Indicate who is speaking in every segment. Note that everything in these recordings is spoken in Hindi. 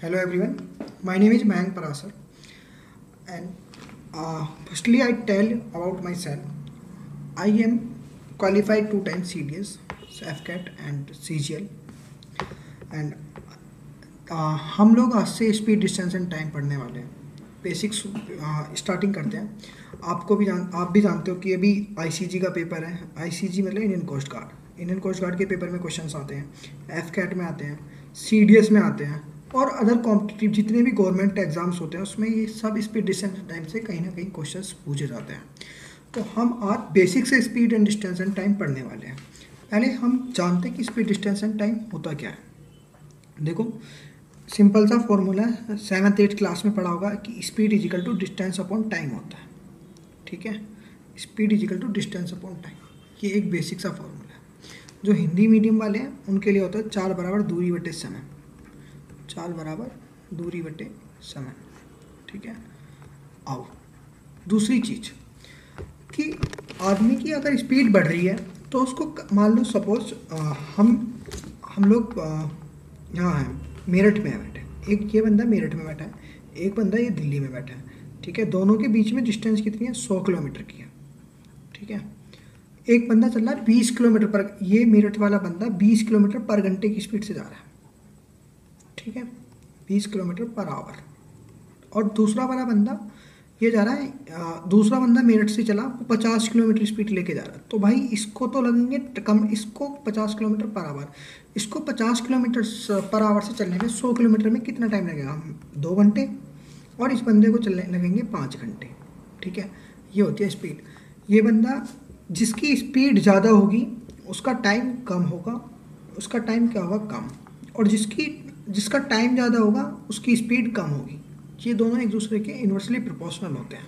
Speaker 1: Hello everyone, my name is Mayank Parasar and firstly I tell about myself. I am qualified 2 times CDS, FCAT and CGL and हम लोग आज से स्पीड डिस्टेंस एंड टाइम पढ़ने वाले हैं। बेसिक्स स्टार्टिंग करते हैं। आप भी जानते हो कि अभी आईसीजी का पेपर है। आईसीजी मतलब Indian coast guard. Indian coast guard के पेपर में क्वेश्चंस आते हैं, एफकैट में आते हैं, सीडीएस में आते हैं और अदर कॉम्पिटिटिव जितने भी गवर्नमेंट एग्जाम्स होते हैं उसमें ये सब स्पीड डिस्टेंस एंड टाइम से कहीं ना कहीं क्वेश्चंस पूछे जाते हैं। तो हम आज बेसिक से speed and distance and time पढ़ने वाले हैं। पहले हम जानते हैं कि स्पीड डिस्टेंस एंड टाइम होता क्या है। देखो सिंपल सा फॉर्मूला है, 7th 8th क्लास में पढ़ा होगा कि speed is equal to distance upon time होता है। ठीक है, speed is equal to distance upon time, ये एक बेसिक सा फॉर्मूला है। जो हिंदी मीडियम वाले हैं उनके लिए होता है 4 बराबर दूरी बटे समय। 4 बराबर दूरी बटे समय। ठीक है। आओ दूसरी चीज़ कि आदमी की अगर स्पीड बढ़ रही है तो उसको मान लो सपोज हम लोग यहाँ हैं, मेरठ में बैठे, एक ये बंदा मेरठ में बैठा है, एक बंदा ये दिल्ली में बैठा है। ठीक है, दोनों के बीच में डिस्टेंस कितनी है? 100 किलोमीटर की है। ठीक है, एक बंदा चल रहा है 20 किलोमीटर पर, ये मेरठ वाला बंदा 20 किलोमीटर पर घंटे की स्पीड से जा रहा है। ठीक है, 20 किलोमीटर पर आवर। और दूसरा वाला बंदा ये जा रहा है, दूसरा बंदा मेरठ से चला, वो 50 किलोमीटर स्पीड लेके जा रहा है। तो भाई इसको तो लगेंगे कम, इसको 50 किलोमीटर पर आवर, इसको 50 किलोमीटर पर आवर से चलने में 100 किलोमीटर में कितना टाइम लगेगा? 2 घंटे। और इस बंदे को चलने लगेंगे 5 घंटे। ठीक है, ये होती है स्पीड। ये बंदा जिसकी स्पीड ज़्यादा होगी उसका टाइम कम होगा, उसका टाइम क्या होगा? कम। और जिसका टाइम ज़्यादा होगा उसकी स्पीड कम होगी। ये दोनों एक दूसरे के इन्वर्सली प्रोपोर्शनल होते हैं।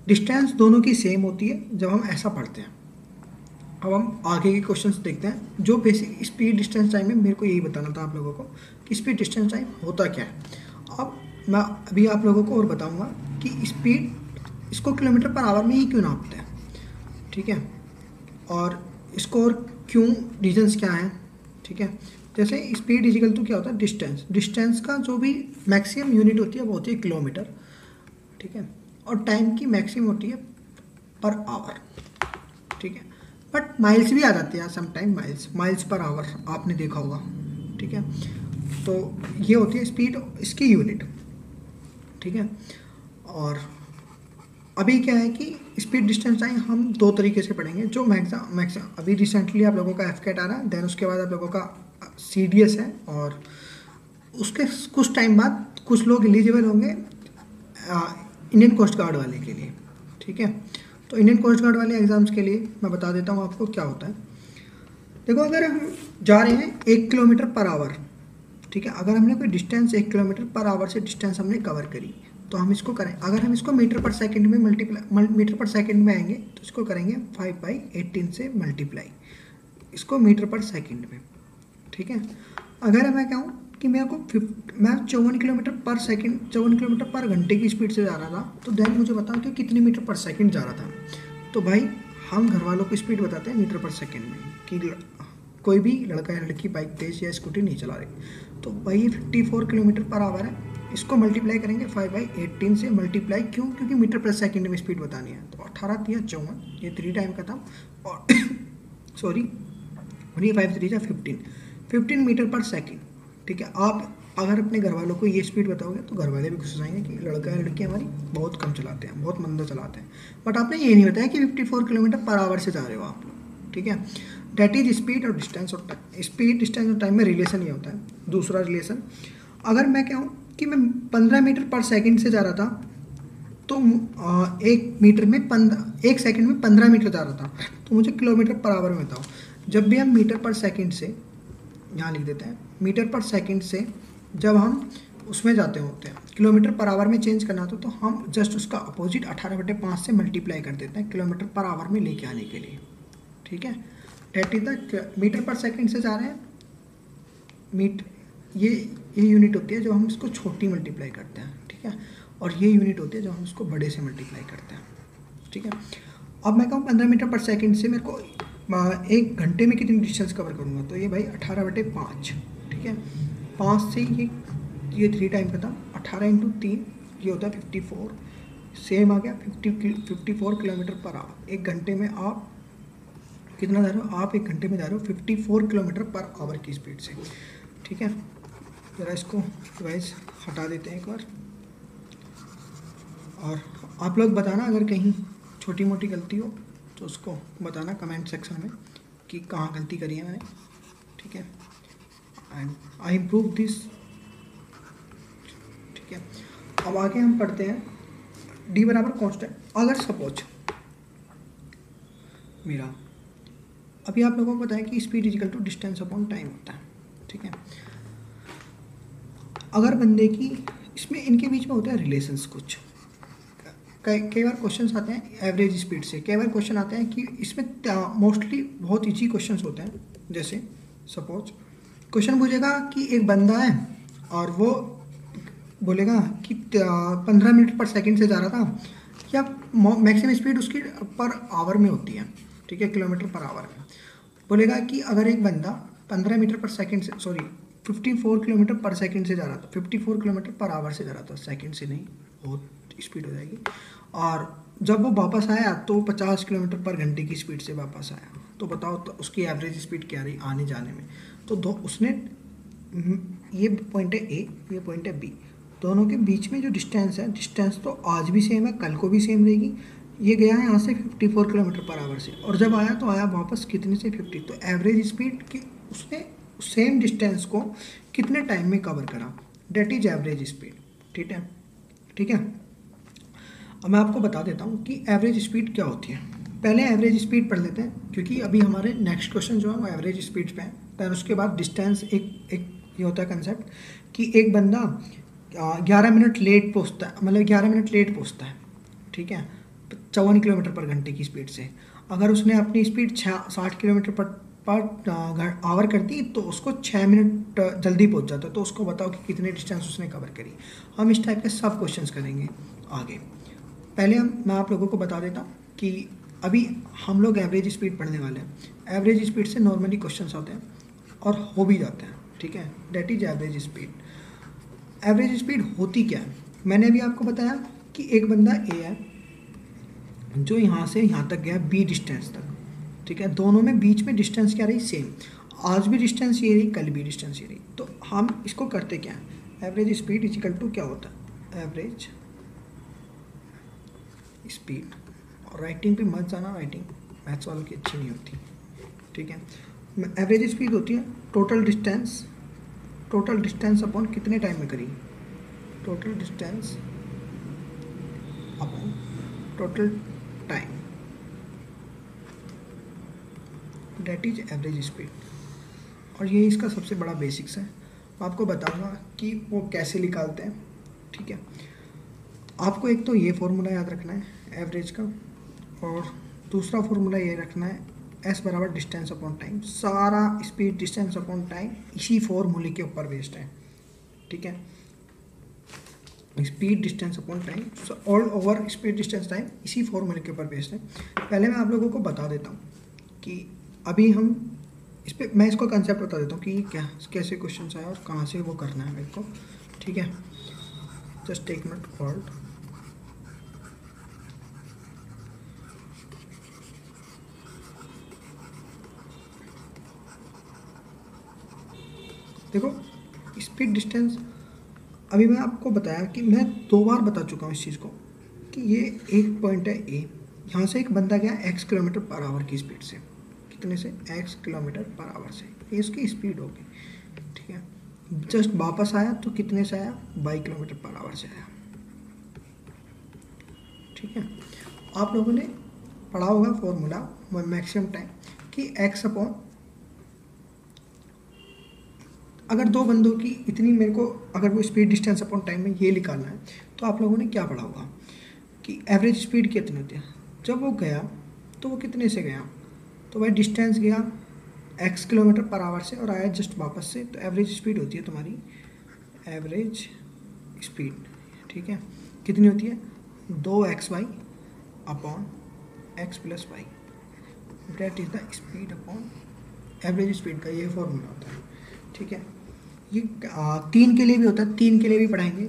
Speaker 1: डिस्टेंस दोनों की सेम होती है जब हम ऐसा पढ़ते हैं। अब हम आगे के क्वेश्चंस देखते हैं। जो बेसिक स्पीड डिस्टेंस टाइम है, मेरे को यही बताना था आप लोगों को कि स्पीड डिस्टेंस टाइम होता क्या है। अब मैं अभी आप लोगों को और बताऊंगा कि स्पीड इसको किलोमीटर पर आवर में ही क्यों नापते हैं। ठीक है, और इसको और क्यों, रीजन्स क्या हैं। ठीक है, जैसे स्पीड इजिकल टू क्या होता है? डिस्टेंस। डिस्टेंस का जो भी मैक्सिमम यूनिट होती है वो होती है किलोमीटर। ठीक है, और टाइम की मैक्सिमम होती है पर आवर। ठीक है, बट माइल्स भी आ जाते हैं समटाइम, माइल्स पर आवर आपने देखा होगा। ठीक है, तो ये होती है स्पीड, इसकी यूनिट। ठीक है, और अभी क्या है कि स्पीड डिस्टेंस टाइम हम 2 तरीके से पढ़ेंगे। जो मैक्सिमम अभी रिसेंटली आप लोगों का एफकैट आ रहा है, देन उसके बाद आप लोगों का सीडीएस है, और उसके कुछ टाइम बाद कुछ लोग एलिजिबल होंगे इंडियन कोस्ट गार्ड वाले के लिए। ठीक है, तो इंडियन कोस्ट गार्ड वाले एग्ज़ाम्स के लिए मैं बता देता हूँ आपको क्या होता है। देखो अगर हम जा रहे हैं 1 किलोमीटर पर आवर, ठीक है, अगर हमने कोई डिस्टेंस 1 किलोमीटर पर आवर से डिस्टेंस हमने कवर करी तो हम इसको करें, अगर हम इसको मीटर पर सेकंड में मीटर पर सेकंड में आएंगे तो इसको करेंगे 5/18 से मल्टीप्लाई, इसको मीटर पर सेकंड में। ठीक है, अगर मैं कहूँ कि मैं 54 किलोमीटर पर सेकंड, 54 किलोमीटर पर घंटे की स्पीड से जा रहा था, तो देन मुझे बताओ कि कितने मीटर पर सेकंड जा रहा था। तो भाई हम घर वालों को स्पीड बताते हैं मीटर पर सेकंड में, कि कोई भी लड़का या लड़की बाइक तेज या स्कूटी नहीं चला रही। तो भाई 54 किलोमीटर पर आवर है, इसको मल्टीप्लाई करेंगे 5/18 से मल्टीप्लाई, क्यों? क्योंकि मीटर पर सेकंड में स्पीड बतानी है। तो 18 3 54, ये 3 टाइम का था, और सॉरी, और ये 5 3 15 मीटर पर सेकंड। ठीक है, आप अगर अपने घर वालों को ये स्पीड बताओगे तो घर वाले भी खुश हो जाएंगे कि लड़का या लड़की हमारी बहुत कम चलाते हैं, बहुत मंदा चलाते हैं। बट आपने ये नहीं बताया कि 54 किलोमीटर पर आवर से जा रहे हो आप लोग। ठीक है, डेट इज स्पीड और डिस्टेंस और टाइम। स्पीड डिस्टेंस और टाइम में रिलेशन ये होता है। दूसरा रिलेशन, अगर मैं कहूँ कि मैं 15 मीटर पर सेकंड से जा रहा था तो 1 सेकंड में 15 मीटर जा रहा था, तो मुझे किलोमीटर पर आवर में बताओ। जब भी हम मीटर पर सेकंड से, यहाँ लिख देते हैं, मीटर पर सेकंड से जब हम उसमें जाते होते हैं किलोमीटर पर आवर में चेंज करना तो हम जस्ट उसका अपोजिट 18/5 से मल्टीप्लाई कर देते हैं किलोमीटर पर आवर में लेके आने के लिए। ठीक है, डेट इज द मीटर पर सेकंड से जा रहे हैं, ये यूनिट होती है जब हम इसको छोटी मल्टीप्लाई करते हैं। ठीक है, और ये यूनिट होती है जब हम इसको बड़े से मल्टीप्लाई करते हैं। ठीक है, अब मैं कहूँ 15 मीटर पर सेकंड से मेरे को 1 घंटे में कितनी डिस्टेंस कवर करूँगा, तो ये भाई 18/5। ठीक है, 5 से ये 3 टाइम खत्म, 18 इंटू 3 ये होता है 54, सेम आ गया 54 किलोमीटर पर आवर। एक घंटे में आप कितना जा रहे हो, आप एक घंटे में जा रहे हो 54 किलोमीटर पर आवर की स्पीड से। ठीक है, ज़रा इसको डिवाइस हटा देते हैं एक बार, और आप लोग बताना अगर कहीं छोटी मोटी गलती हो तो उसको बताना कमेंट सेक्शन में कि कहाँ गलती करी है मैंने। ठीक है, एंड आई इम्प्रूव दिस। ठीक है, अब आगे हम पढ़ते हैं डी बराबर कांस्टेंट। अगर सपोज मेरा, अभी आप लोगों को पता है कि speed is equal to distance upon time होता है। ठीक है, अगर बंदे की, इसमें इनके बीच में होता है रिलेशंस कुछ, कई बार क्वेश्चंस आते हैं एवरेज स्पीड से, कई बार क्वेश्चन आते हैं कि इसमें मोस्टली बहुत ईजी क्वेश्चंस होते हैं। जैसे सपोज क्वेश्चन पूछेगा कि एक बंदा है और वो बोलेगा कि 15 मिनट पर सेकंड से जा रहा था, या मैक्सिमम स्पीड उसकी पर आवर में होती है। ठीक है, किलोमीटर पर आवर में बोलेगा कि अगर एक बंदा 15 मीटर पर सेकंड से, सॉरी 54 किलोमीटर पर सेकंड से जा रहा था, 54 किलोमीटर पर आवर से जा रहा था, सेकंड से नहीं, बहुत स्पीड हो जाएगी, और जब वो वापस आया तो 50 किलोमीटर पर घंटे की स्पीड से वापस आया, तो बताओ तो उसकी एवरेज स्पीड क्या रही आने जाने में। तो उसने, ये पॉइंट है ए, ये पॉइंट है बी, दोनों के बीच में जो डिस्टेंस है, डिस्टेंस तो आज भी सेम है, कल को भी सेम रहेगी। ये गया है यहाँ से 54 किलोमीटर पर आवर से, और जब आया तो आया वापस कितने से, 50। तो एवरेज स्पीड की उसने सेम डिस्टेंस को कितने टाइम में कवर करा, डेट इज एवरेज स्पीड। ठीक है, ठीक है। अब मैं आपको बता देता हूँ कि एवरेज स्पीड क्या होती है। पहले एवरेज स्पीड पढ़ लेते हैं, क्योंकि अभी हमारे नेक्स्ट क्वेश्चन जो है वो एवरेज स्पीड पे है। फिर उसके बाद डिस्टेंस, एक ये होता है कंसेप्ट कि एक बंदा 11 मिनट लेट पहुँचता है, मतलब 11 मिनट लेट पहुँचता है। ठीक है, 54 किलोमीटर पर घंटे की स्पीड से। अगर उसने अपनी स्पीड 60 किलोमीटर पर आवर कर दी तो उसको 6 मिनट जल्दी पहुंच जाता है। तो उसको बताओ कि कितने डिस्टेंस उसने कवर करी। हम इस टाइप के सब क्वेश्चंस करेंगे आगे। पहले मैं आप लोगों को बता देता हूँ कि अभी हम लोग एवरेज स्पीड पढ़ने वाले हैं। एवरेज स्पीड से नॉर्मली क्वेश्चंस आते हैं और हो भी जाते हैं। ठीक है, that is average speed. Average speed होती क्या है, मैंने अभी आपको बताया कि एक बंदा ए है जो यहाँ से यहाँ तक गया बी डिस्टेंस तक। ठीक है, दोनों में बीच में डिस्टेंस क्या रही, सेम। आज भी डिस्टेंस ये रही, कल भी डिस्टेंस ये रही। तो हम इसको करते क्या है, एवरेज स्पीड इक्वल टू क्या होता है, एवरेज स्पीड। और राइटिंग पे मत जाना, राइटिंग मैथ्स वालों की अच्छी नहीं होती। ठीक है, एवरेज स्पीड होती है टोटल डिस्टेंस अपॉन कितने टाइम में करी, total distance upon total time, that is average speed. और ये इसका सबसे बड़ा बेसिक्स है। मैं आपको बताऊंगा कि वो कैसे निकालते हैं। ठीक है, आपको एक तो ये फॉर्मूला याद रखना है एवरेज का, और दूसरा फॉर्मूला ये रखना है एस बराबर डिस्टेंस अपॉन टाइम। सारा स्पीड डिस्टेंस अपॉन टाइम इसी फॉर्मूले के ऊपर बेस्ड है। ठीक है, speed distance upon time, all over speed distance time इसी फॉर्मूले के ऊपर बेस्ड है। पहले मैं आप लोगों को बता देता हूँ कि अभी हम इस पर, मैं इसको कंसेप्ट बता देता हूँ कि क्या कैसे क्वेश्चन आए और कहाँ से वो करना है मेरे को। ठीक है, जस्ट टेक मिनट होल्ड। देखो स्पीड डिस्टेंस, अभी मैं आपको बताया कि मैं 2 बार बता चुका हूँ इस चीज़ को कि ये एक पॉइंट है ए, यहाँ से एक बंदा गया x किलोमीटर पर आवर की स्पीड से, कितने से, x किलोमीटर पर आवर से, ये इसकी स्पीड होगी। ठीक है, जस्ट वापस आया तो कितने से आया, 22 किलोमीटर पर आवर से आया। ठीक है, आप लोगों ने पढ़ा होगा फॉर्मूला मैक्सिमम टाइम कि x अपॉन, अगर 2 बंदों की इतनी, मेरे को अगर वो स्पीड डिस्टेंस अपॉन टाइम में ये निकालना है तो आप लोगों ने क्या पढ़ा होगा कि एवरेज स्पीड कितनी होती है। जब वो गया तो वो कितने से गया, तो भाई डिस्टेंस गया x किलोमीटर पर आवर से और आया जस्ट वापस से, तो एवरेज स्पीड होती है तुम्हारी, एवरेज स्पीड। ठीक है, कितनी होती है, 2xy upon x plus y, that is the speed upon average speed का ये फॉर्मूला होता है। ठीक है, ये 3 के लिए भी होता है, 3 के लिए भी पढ़ाएंगे,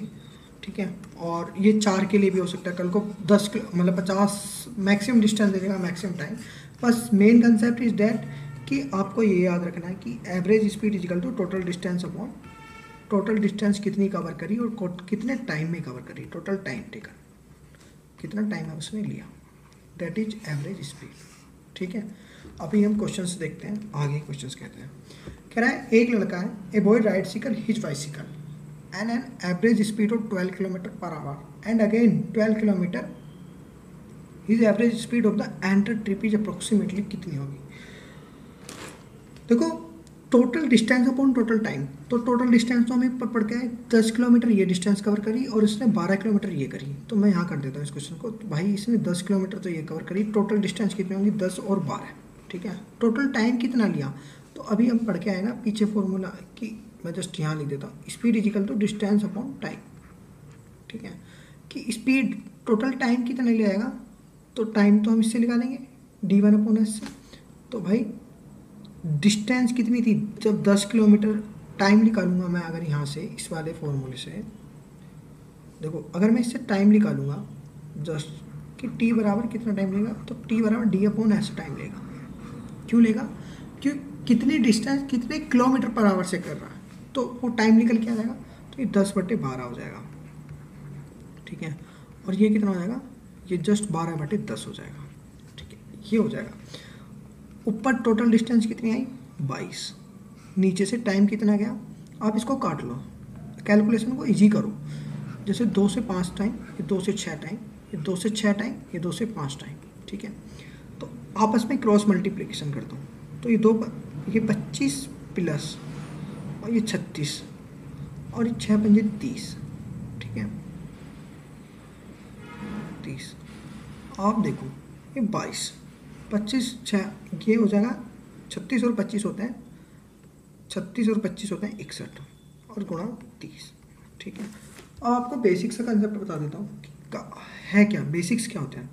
Speaker 1: ठीक है, और ये 4 के लिए भी हो सकता है। कल को 10 मतलब 50 मैक्सिमम डिस्टेंस दे देगा, मैक्सिमम टाइम। बस मेन कंसेप्ट इज डैट कि आपको ये याद रखना है कि average speed is equal to total distance upon total distance कितनी कवर करी और कितने टाइम में कवर करी, टोटल टाइम टेकन, कितना टाइम है उसने लिया, दैट इज एवरेज स्पीड, ठीक है। अभी हम क्वेश्चंस देखते हैं, आगे क्वेश्चंस कहते हैं। कह रहा है एक लड़का है, a boy ride cycle his bicycle and an average speed of 12 kilometre per hour and again 12 kilometre, his average speed of the enter trip is approximately कितनी होगी। देखो total distance upon total time, तो टोटल डिस्टेंस तो हमें पढ़ के आए 10 किलोमीटर ये डिस्टेंस कवर करी और इसने 12 किलोमीटर ये करी। तो मैं यहाँ कर देता हूँ इस क्वेश्चन को, तो भाई इसने 10 किलोमीटर तो ये कवर करी, टोटल डिस्टेंस कितनी होंगी 10 और 12, ठीक है। टोटल टाइम कितना लिया, तो अभी हम पढ़ के आए ना पीछे फॉर्मूला कि मैं जस्ट यहाँ लिख देता हूँ, speed is equal to distance upon time, ठीक है, कि स्पीड टोटल टाइम कितना ले आएगा, तो टाइम तो हम इससे निकालेंगे d1/s से। तो भाई डिस्टेंस कितनी थी, जब 10 किलोमीटर टाइम निकालूंगा मैं अगर यहाँ से इस वाले फॉर्मूले से, देखो अगर मैं इससे टाइम निकालूंगा जस्ट कि t बराबर कितना टाइम लेगा, तो t बराबर d/s टाइम लेगा। क्यों लेगा, क्यों, कितनी डिस्टेंस कितने किलोमीटर पर आवर से कर रहा है, तो वो टाइम निकल के आ जाएगा, तो ये 10/12 हो जाएगा, ठीक है। और ये कितना हो जाएगा, ये जस्ट 12/10 हो जाएगा, ठीक है, ये हो जाएगा। ऊपर टोटल डिस्टेंस कितनी आई 22, नीचे से टाइम कितना गया, आप इसको काट लो, कैलकुलेशन को इजी करो, जैसे 2 से 5 टाइम, ये 2 से 6 टाइम, ये 2 से 6 टाइम, ये 2 से 5 टाइम, ठीक है। तो आपस में क्रॉस मल्टीप्लिकेशन कर दो, तो ये 25 प्लस और ये 36 और ये 6 पंजे 30, ठीक है, 30, आप देखो ये 22 25 6 ये हो जाएगा, 36 और 25 होते हैं, 36 और 25 होते हैं 61 और गुणा 30, ठीक है। अब आपको बेसिक्स का कंसेप्ट बता देता हूँ है क्या, बेसिक्स क्या होते हैं।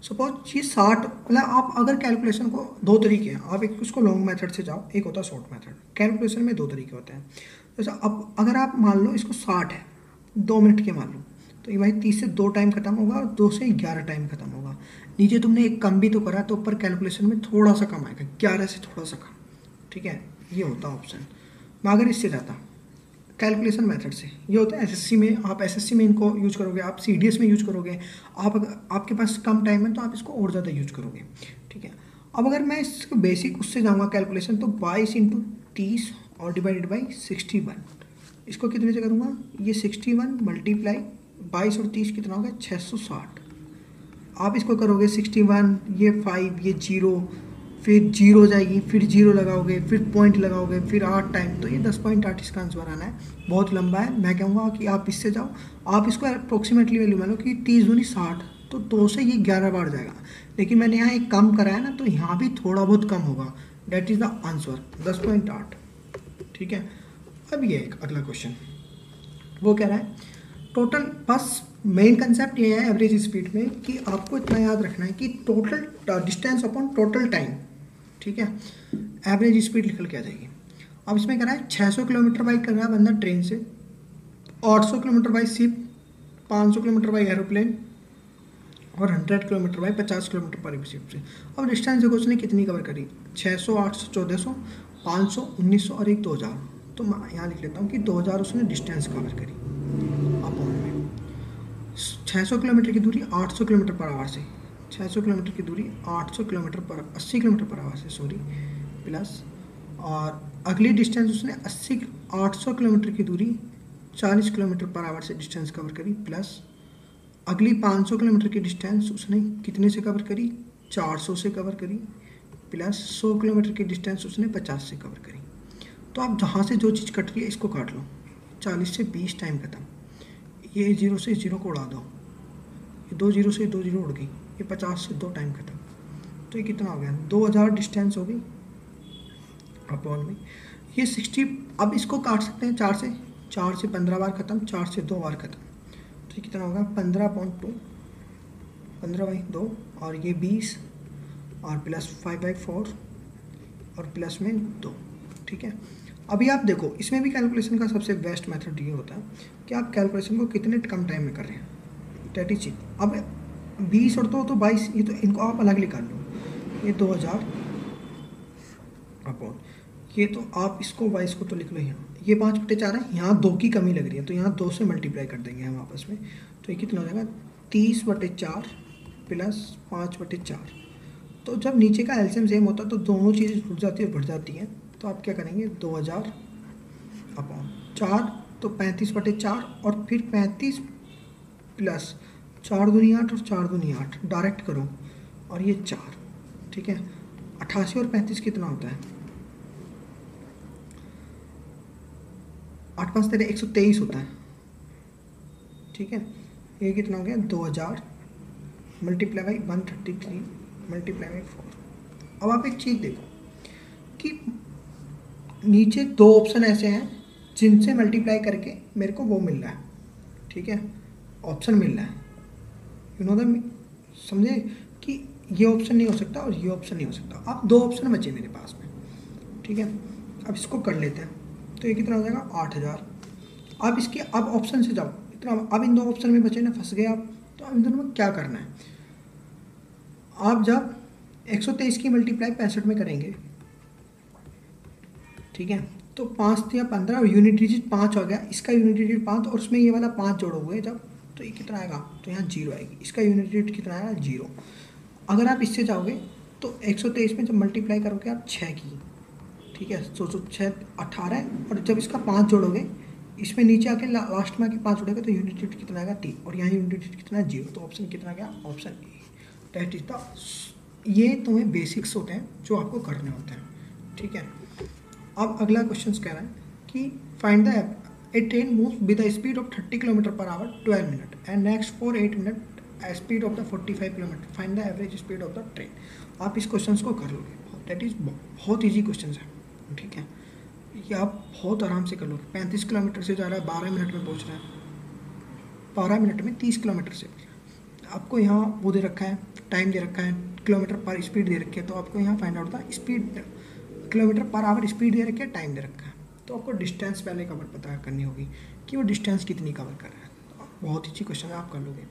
Speaker 1: सपोज ये 60, मतलब आप अगर कैलकुलेशन को 2 तरीके हैं, आप एक उसको लॉन्ग मेथड से जाओ, एक होता है शॉर्ट मेथड। कैलकुलेशन में 2 तरीके होते हैं। जैसे अब अगर आप मान लो इसको 60 है, 2 मिनट के मान लो, तो ये भाई 30 से 2 टाइम खत्म होगा और 2 से 11 टाइम खत्म होगा। नीचे तुमने एक कम भी तो करा, तो ऊपर कैलकुलेशन में थोड़ा सा कम आएगा, 11 से थोड़ा सा कम, ठीक है, ये होता ऑप्शन। मैं अगर इससे जाता कैलकुलेशन मेथड से, ये होता है एसएससी में, आप एसएससी में इनको यूज करोगे, आप सीडीएस में यूज करोगे, आपके पास कम टाइम है तो आप इसको और ज़्यादा यूज करोगे, ठीक है। अब अगर मैं इसको बेसिक उससे जाऊँगा कैलकुलेशन, तो 22 × 30 और डिवाइडेड बाई 61, इसको कितने से करूँगा, ये 61 मल्टीप्लाई 22 और 30 कितना होगा 660। आप इसको करोगे 61, ये 5, ये 0, फिर 0 हो जाएगी, फिर 0 लगाओगे, फिर पॉइंट लगाओगे, फिर 8 टाइम, तो ये 10.8 इसका आंसर आना है। बहुत लंबा है, मैं कहूँगा कि आप इससे जाओ, आप इसको अप्रोक्सीमेटली वैल्यू मान लो कि 30 दूनी 60, तो 2 से ये 11 बार जाएगा। लेकिन मैंने यहाँ एक कम करा है ना, तो यहाँ भी थोड़ा बहुत कम होगा, डेट इज़ द आंसर 10.8, ठीक है। अब ये एक अगला क्वेश्चन, वो कह रहा है टोटल, बस मेन कंसेप्ट ये है एवरेज स्पीड में कि आपको इतना याद रखना है कि total distance upon total time, ठीक है, एवरेज स्पीड निकल के आ जाएगी। अब इसमें कह रहा है 600 किलोमीटर बाई कर रहा है बंदा ट्रेन से, 800 kilometre by ship, 500 kilometre by aeroplane और 100 किलोमीटर बाई 50 किलोमीटर पर शिप से। अब डिस्टेंस देखो उसने कितनी कवर करी, 600, 800, 1400, 500, 1900 और एक 2000। तो मैं यहाँ लिख लेता हूँ कि 2000 उसने डिस्टेंस कवर करी अपॉन में 600 किलोमीटर की दूरी 800 किलोमीटर पर आवर से, 600 किलोमीटर की दूरी 800 किलोमीटर पर 80 किलोमीटर पर आवर से सॉरी, प्लस और अगली डिस्टेंस उसने 800 किलोमीटर की दूरी 40 किलोमीटर पर आवर से डिस्टेंस कवर करी, प्लस अगली 500 किलोमीटर की डिस्टेंस उसने कितने से कवर करी, 400 से कवर करी, प्लस 100 किलोमीटर की डिस्टेंस उसने 50 से कवर करी। तो आप जहाँ से जो चीज़ कट रही है इसको काट लो, 40 से 20 टाइम खत्म, ये 0 से 0 को उड़ा दो, ये 2 0 से 2 0 उड़ गई, ये 50 से 2 टाइम खत्म, तो ये कितना हो गया 2000 डिस्टेंस हो गई अपॉन में ये 60। अब इसको काट सकते हैं 4 से 15 बार खत्म, 4 से 2 बार खत्म, तो ये कितना होगा 15/2, 15/2 और ये 20 और प्लस 5/4 और प्लस में 2, ठीक है। अभी आप देखो, इसमें भी कैलकुलेशन का सबसे बेस्ट मेथड ये होता है कि आप कैलकुलेशन को कितने कम टाइम में कर रहे हैं, दैट इज चीज। अब 20 और 2 तो 22, ये तो इनको आप अलग निकाल लो, ये 2000 अपॉन, ये तो आप इसको 22 को तो लिख लो यहाँ, ये 5/4 है, यहाँ 2 की कमी लग रही है तो यहाँ 2 से मल्टीप्लाई कर देंगे हम आपस में, तो ये कितना हो जाएगा 30/4 प्लस 5/4। तो जब नीचे का एलसीएम सेम होता है तो दोनों चीज़ें जुड़ जाती है, बढ़ जाती हैं, तो आप क्या करेंगे 2000 अपॉन 4, तो 35/4, और फिर 35 प्लस 4 दूनी 8 और 4 दूनी 8, डायरेक्ट करो, और ये 4, ठीक है। 88 और 35 कितना होता है, 8 5 13 123 होता है, ठीक है। ये कितना हो गया 2000 मल्टीप्लाई बाई 133 मल्टीप्लाई बाई 4। अब आप एक चीज़ देखो कि नीचे 2 ऑप्शन ऐसे हैं जिनसे मल्टीप्लाई करके मेरे को वो मिल रहा है, ठीक है, ऑप्शन मिल रहा है, यू नो द, समझे कि ये ऑप्शन नहीं हो सकता और ये ऑप्शन नहीं हो सकता। अब 2 ऑप्शन बचे मेरे पास में, ठीक है। अब इसको कर लेते हैं, तो ये कितना हो जाएगा 8000। अब इसके, अब ऑप्शन से जाओ इतना, अब इन 2 ऑप्शन में बचे ना, फंस गए आप, तो अब इन दोनों में क्या करना है, आप जब 123 की मल्टीप्लाई 65 में करेंगे, ठीक है, तो 5 या 15 यूनिट डिजिट 5 हो गया, इसका यूनिट डिजिट 5 और उसमें ये वाला 5 जोड़ोगे जब, तो ये कितना आएगा, तो यहाँ 0 आएगी, इसका यूनिट डिजिट कितना आएगा 0। अगर आप इससे जाओगे तो 123 में जब मल्टीप्लाई करोगे आप 6 की, ठीक है, तो 6 18, और जब इसका 5 जोड़ोगे, इसमें नीचे आके लास्ट में आके 5 जोड़ेगा तो यूनिट डिजिट कितना आएगा 3, और यहाँ यूनिट डिजिट कितना है 0, तो ऑप्शन कितना गया, option A, that is the. ये तुम्हें बेसिक्स होते हैं जो आपको करने होते हैं, ठीक है। अब अगला क्वेश्चन कह रहा है कि find the A train moves with the speed of 30 km/h 12 minute and next for 8 minute speed of the 45 km, find the average speed of the train. आप इस क्वेश्चन को कर लोगे, दैट इज बहुत ईजी क्वेश्चन है, ठीक है, ये आप बहुत आराम से कर लोगे। 35 किलोमीटर से जा रहा है, 12 मिनट में पहुंच रहा है, 12 मिनट में 30 किलोमीटर से, आपको यहाँ वो दे रखा है, टाइम दे रखा है, किलोमीटर पर स्पीड दे रखी है, तो आपको यहाँ find out the speed, kilometre per hour speed दे रखी है, टाइम दे रखा है, तो आपको डिस्टेंस पहले कवर पता करनी होगी कि वो डिस्टेंस कितनी कवर कर रहा है। तो बहुत अच्छी क्वेश्चन है, आप कर लोगे।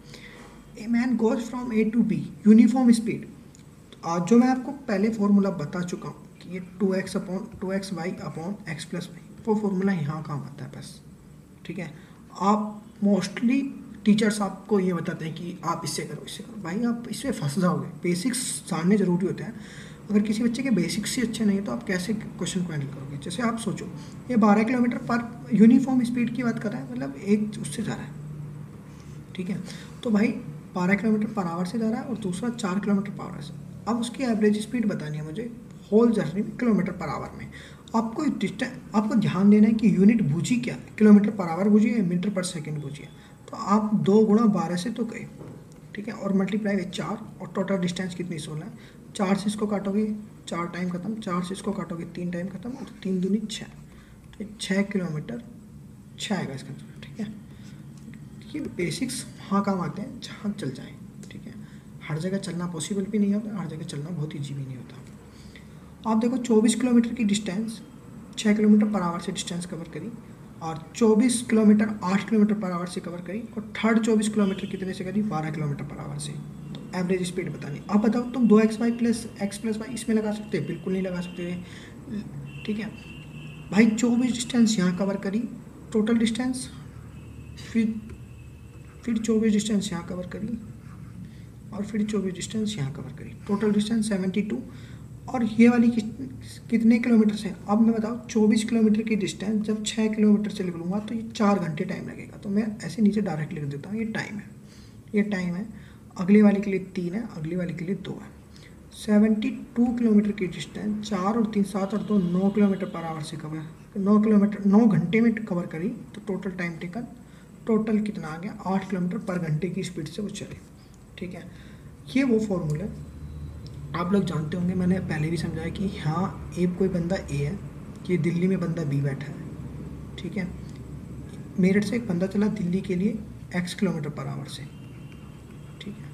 Speaker 1: A man goes from A to B uniform speed, आज जो मैं आपको पहले फॉर्मूला बता चुका हूँ कि ये 2x/2xy upon x plus y, वो फॉर्मूला यहाँ काम आता है बस, ठीक है। आप मोस्टली टीचर्स आपको ये बताते हैं कि आप इससे करो इससे करो, भाई आप इसमें फंस जाओगे, बेसिक्स जानने जरूरी होते हैं। अगर किसी बच्चे के बेसिक्स ही अच्छे नहीं है तो आप कैसे क्वेश्चन को हैंडल करोगे। जैसे आप सोचो, ये 12 किलोमीटर पर यूनिफॉर्म स्पीड की बात कर रहा है, मतलब एक उससे जा रहा है, ठीक है, तो भाई 12 किलोमीटर पर आवर से जा रहा है और दूसरा 4 किलोमीटर पर आवर से। अब उसकी एवरेज स्पीड बतानी है मुझे होल जर्नी में किलोमीटर पर आवर में। आपको डिस्टेंस, आपको ध्यान देना है कि यूनिट बूझी क्या है, किलोमीटर पर आवर बूझी है, मीटर पर सेकेंड बूझी है, तो आप 2 गुणा 12 से तो गए, ठीक है, और मल्टीप्लाई विद 4, और टोटल डिस्टेंस कितनी 16 है। 4 से इसको काटोगे 4 टाइम खत्म, 4 से इसको काटोगे 3 टाइम खत्म, और 3 दूनी 6, तो 6 किलोमीटर 6 आएगा इसका, ठीक है। ये बेसिक्स वहाँ काम आते हैं जहाँ चल जाए, ठीक है, हर जगह चलना पॉसिबल भी नहीं होता, हर जगह चलना बहुत ईजी भी नहीं होता। आप देखो 24 किलोमीटर की डिस्टेंस 6 किलोमीटर पर आवर से डिस्टेंस कवर करी, और 24 किलोमीटर 8 किलोमीटर पर आवर से कवर करी, और थर्ड 24 किलोमीटर कितने से करी, 12 किलोमीटर पर आवर से। तो एवरेज स्पीड बतानी। अब बताओ तुम 2xy plus x plus Y इसमें लगा सकते, बिल्कुल नहीं लगा सकते, ठीक है भाई। 24 डिस्टेंस यहाँ कवर करी, टोटल डिस्टेंस, फिर 24 डिस्टेंस यहाँ कवर करी, और फिर 24 डिस्टेंस यहाँ कवर करी, टोटल डिस्टेंस 72। और ये वाली कितने किलोमीटर से, अब मैं बताऊँ 24 किलोमीटर की डिस्टेंस जब 6 किलोमीटर से निकलूँगा तो ये 4 घंटे टाइम लगेगा, तो मैं ऐसे नीचे डायरेक्ट लिख देता हूँ, ये टाइम है, ये टाइम है। अगली वाली के लिए 3 है, अगली वाली के लिए 2 है। 72 किलोमीटर की डिस्टेंस 4 और 3 7 और 2 9 किलोमीटर पर आवर से कवर, 9 किलोमीटर 9 घंटे में कवर करी, तो टोटल टाइम टेकन टोटल कितना आ गया 8 किलोमीटर पर घंटे की स्पीड से वो चले, ठीक है। ये वो फॉर्मूला आप लोग जानते होंगे, मैंने पहले भी समझाया कि हाँ एक कोई बंदा ए है, कि दिल्ली में बंदा बी बैठा है, ठीक है, मेरठ से एक बंदा चला दिल्ली के लिए x किलोमीटर पर आवर से, ठीक है,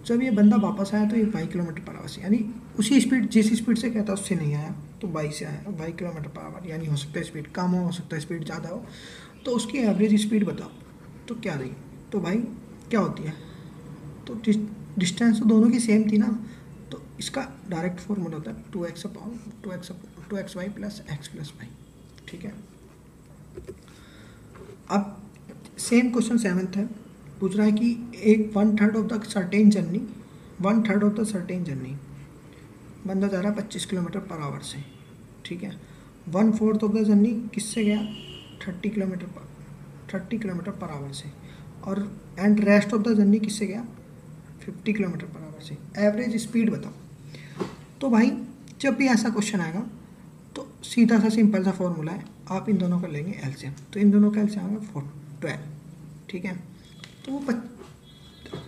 Speaker 1: जब ये बंदा वापस आया तो ये y किलोमीटर पर आवर से, यानी उसी स्पीड जिस स्पीड से कहता उससे नहीं आया, तो 22 से आया, 22 किलोमीटर पर आवर। यानी हो सकता है स्पीड कम हो सकता है स्पीड ज़्यादा हो। तो उसकी एवरेज स्पीड बताओ तो क्या रही। तो भाई क्या होती है, तो डिस्टेंस तो दोनों की सेम थी ना, तो इसका डायरेक्ट फॉर्मूला होता है 2x plus x plus Y. ठीक है, अब सेम क्वेश्चन 7th है। पूछ रहा है कि एक 1/3 of the certain journey, 1/3 of the certain journey बंदा जा रहा है 25 किलोमीटर पर आवर से। ठीक है, 1/4 ऑफ द जर्नी किससे गया, 30 किलोमीटर पर आवर से। और and rest of the journey किससे गया, 50 किलोमीटर पर आवर से। एवरेज स्पीड बताओ। तो भाई जब भी ऐसा क्वेश्चन आएगा तो सीधा सा सिंपल सा फॉर्मूला है, आप इन दोनों का लेंगे एलसीएम। तो इन दोनों का एलसीएम आएगा 12। ठीक है, तो वो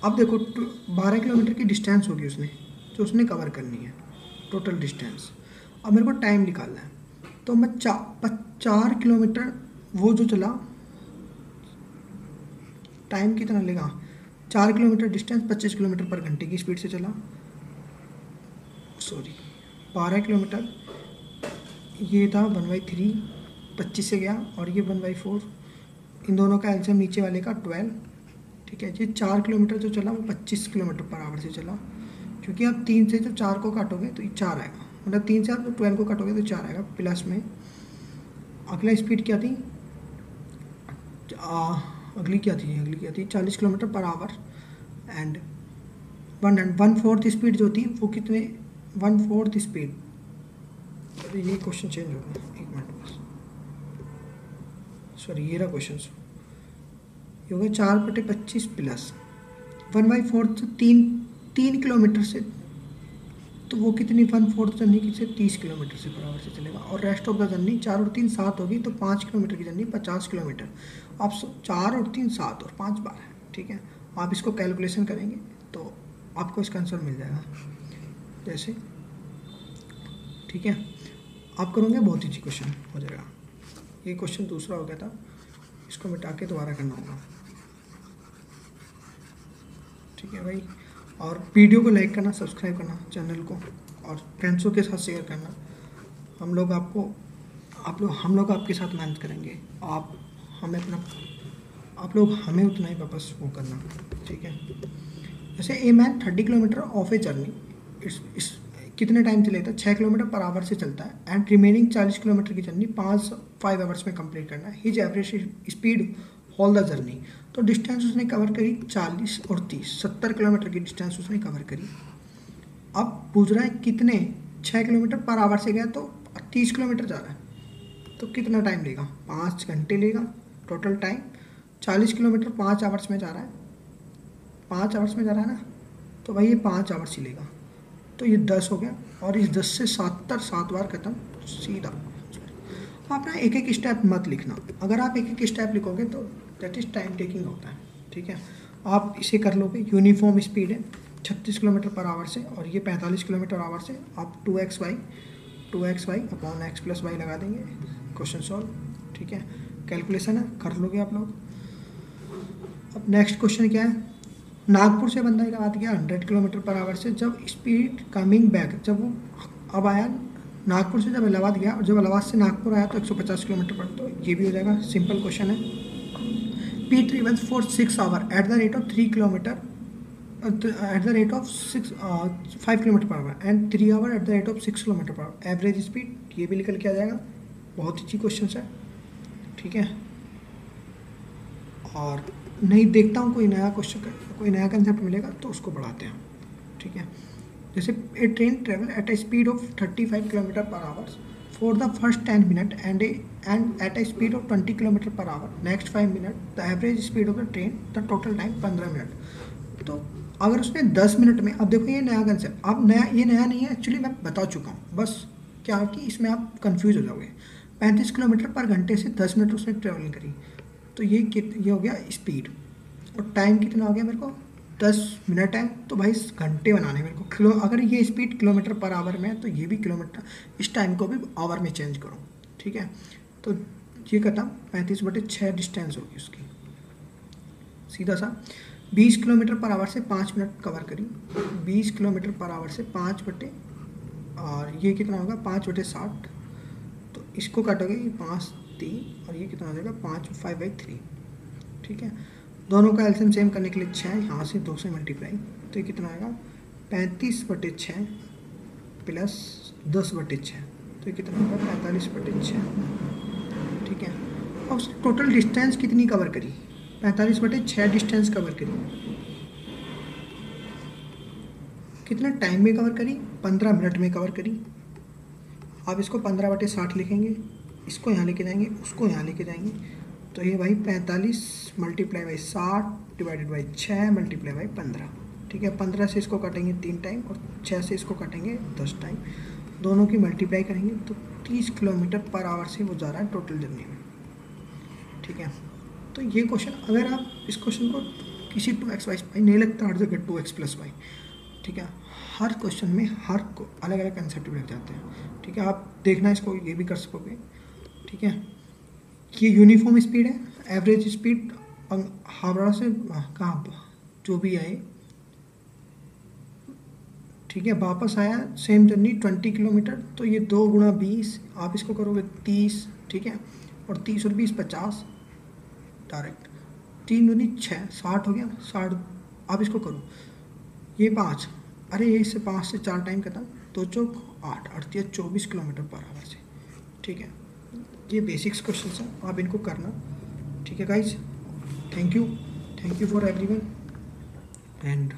Speaker 1: अब देखो 12 किलोमीटर की डिस्टेंस होगी उसने जो उसने कवर करनी है, टोटल डिस्टेंस। अब मेरे को टाइम निकालना है, तो मैं 4 किलोमीटर वो जो चला, टाइम कितना लेगा, 4 किलोमीटर डिस्टेंस 25 किलोमीटर पर घंटे की स्पीड से चला, सॉरी 12 किलोमीटर, ये था 1/3, 25 से गया, और ये 1/4, इन दोनों का एलसीएम नीचे वाले का 12। ठीक है, ये 4 किलोमीटर जो चला वो 25 किलोमीटर पर आवर से चला, क्योंकि आप 3 से जो 4 को काटोगे तो ये 4 आएगा, मतलब 3 से आप 12 को काटोगे तो 4 आएगा प्लस में। अगला स्पीड क्या थी, अगली क्या थी 40 kilometre per hour. And 1/4 speed जो थी वो कितने, 1/4 स्पीड, ये क्वेश्चन चेंज हो गया, एक मिनट बस, सॉरी ये रहा क्वेश्चन, ये हो गया 4/25 प्लस 1/4, तो 3 किलोमीटर से, तो वो कितनी 1/4 जर्नी की से 30 किलोमीटर से पर आवर से चलेगा। और रेस्ट ऑफ द जर्नी 4 और 3 7 होगी, तो 5 किलोमीटर की जर्नी 50 किलोमीटर। आप 4 और 3 7 और 5 12 है। ठीक है, आप इसको कैलकुलेशन करेंगे तो आपको इसका आंसर मिल जाएगा जैसे। ठीक है, आप करोगे बहुत ईजी क्वेश्चन हो जाएगा। ये क्वेश्चन दूसरा हो गया था, इसको मिटा के दोबारा करना होगा। ठीक है भाई, और वीडियो को लाइक करना, सब्सक्राइब करना चैनल को, और फ्रेंड्सों के साथ शेयर करना। हम लोग आपके साथ मेहनत करेंगे, आप लोग हमें उतना ही वापस वो करना। ठीक है, जैसे a man 30 kilometre of a journey, इस कितने टाइम से लेता है, 6 किलोमीटर पर आवर से चलता है। एंड रिमेनिंग 40 किलोमीटर की जर्नी 5 आवर्स में कंप्लीट करना है। His average speed whole the journey, तो डिस्टेंस उसने कवर करी 40 और 30, 70 किलोमीटर की डिस्टेंस उसने कवर करी। अब पूछ रहा है कितने, 6 किलोमीटर पर आवर से गया तो 30 किलोमीटर जा रहा है, तो कितना टाइम लेगा, 5 घंटे लेगा टोटल टाइम। 40 किलोमीटर 5 आवर्स में जा रहा है, 5 आवर्स में जा रहा है ना, तो भाई ये 5 आवर्स ही लेगा, तो ये 10 हो गया। और इस 10 से 7 बार खत्म सीधा। आप ना एक एक स्टेप मत लिखना, अगर आप एक एक स्टेप लिखोगे तो दैट इज टाइम टेकिंग होता है। ठीक है, आप इसे कर लोगे। यूनिफॉर्म स्पीड है 36 किलोमीटर पर आवर से, और ये 45 किलोमीटर आवर से। आप 2xy upon x plus Y लगा देंगे, क्वेश्चन सॉल्व। ठीक है, कैलकुलेशन है, कर लोगे आप लोग। अब नेक्स्ट क्वेश्चन क्या है, नागपुर से बंदा इलाहाबाद गया 100 किलोमीटर पर आवर से। जब स्पीड कमिंग बैक, जब वो अब आया नागपुर से, जब इलाहाबाद गया, और जब इलाहाबाद से नागपुर आया तो 150 किलोमीटर पर, तो ये भी हो जाएगा, सिंपल क्वेश्चन है। P travels for 6 hour at the rate of 3 kilometre, at the rate of 5 kilometre per hour, and 3 hour at the rate of 6 kilometre per hour. Average speed, ये भी निकल के आ जाएगा, बहुत अच्छी क्वेश्चन है। ठीक है, और नहीं देखता हूँ कोई नया क्वेश्चन, कोई नया कंसेप्ट मिलेगा तो उसको बढ़ाते हैं। ठीक है, जैसे a train travel at a speed of 35 kilometre per hour for the first 10 minute and at a speed of 20 kilometre per hour next 5 minute, the average speed of the train, the total time 15 minute. तो अगर उसने 10 मिनट में, अब देखो ये नया कंसेप्ट, अब ये नया नहीं है एक्चुअली, मैं बता चुका हूँ, बस क्या कि इसमें आप कंफ्यूज हो जाओगे। 35 किलोमीटर पर घंटे से 10 मिनट उसने ट्रेवलिंग करी, तो ये हो गया स्पीड, और टाइम कितना हो गया मेरे को, 10 मिनट है, तो भाई घंटे बनाने मेरे को। अगर ये स्पीड किलोमीटर पर आवर में है तो ये भी किलोमीटर, इस टाइम को भी आवर में चेंज करो। ठीक है, तो ये खत्म, 35/6 डिस्टेंस होगी उसकी, सीधा सा। 20 किलोमीटर पर आवर से 5 मिनट कवर करी, 20 किलोमीटर पर आवर से 5/6 और ये कितना होगा 5/60, तो इसको काटोगे 5 3 और ये कितना हो जाएगा 5/3। ठीक है, दोनों का एलसीएम सेम करने के लिए 6, यहाँ से 2 से मल्टीप्लाई, तो ये कितना आएगा 35/6 प्लस 10/6, तो ये कितना होगा 45/6। ठीक है, अब उसने टोटल डिस्टेंस कितनी कवर करी, 45/6 डिस्टेंस कवर करी। कितना टाइम में कवर करी, 15 मिनट में कवर करी। आप इसको 15/60 लिखेंगे, इसको यहाँ लेके जाएंगे, उसको यहाँ लेके जाएंगे, तो ये भाई 45 × 60 डिवाइडेड बाई 6 × 15। ठीक है, 15 से इसको काटेंगे 3 टाइम और 6 से इसको काटेंगे 10 टाइम, दोनों की मल्टीप्लाई करेंगे तो 30 km/h से वो जा रहा है टोटल जर्नी में। ठीक है, तो ये क्वेश्चन, अगर आप इस क्वेश्चन को किसी 2x y नहीं लगता हर जगह 2x + y। ठीक है, हर क्वेश्चन में हर को अलग अलग कंसेप्ट भी लग जाते हैं। ठीक है, आप देखना इसको ये भी कर सकोगे। ठीक है, ये यूनिफॉर्म स्पीड है, एवरेज स्पीड हावड़ा से कहाँ जो भी आए। ठीक है, वापस आया सेम जर्नी 20 किलोमीटर, तो ये 2 × 20, आप इसको करोगे 30। ठीक है, और 30 और 20 50 डायरेक्ट, 3 दूनी 6 60 हो गया 60। आप इसको करो, ये 5, अरे ये इससे 5 से 4 टाइम खत्म, 2 चौक 8 8 24 km/h से। ठीक है, ये बेसिक्स क्वेश्चन हैं, आप इनको करना। ठीक है guys, thank you for everyone and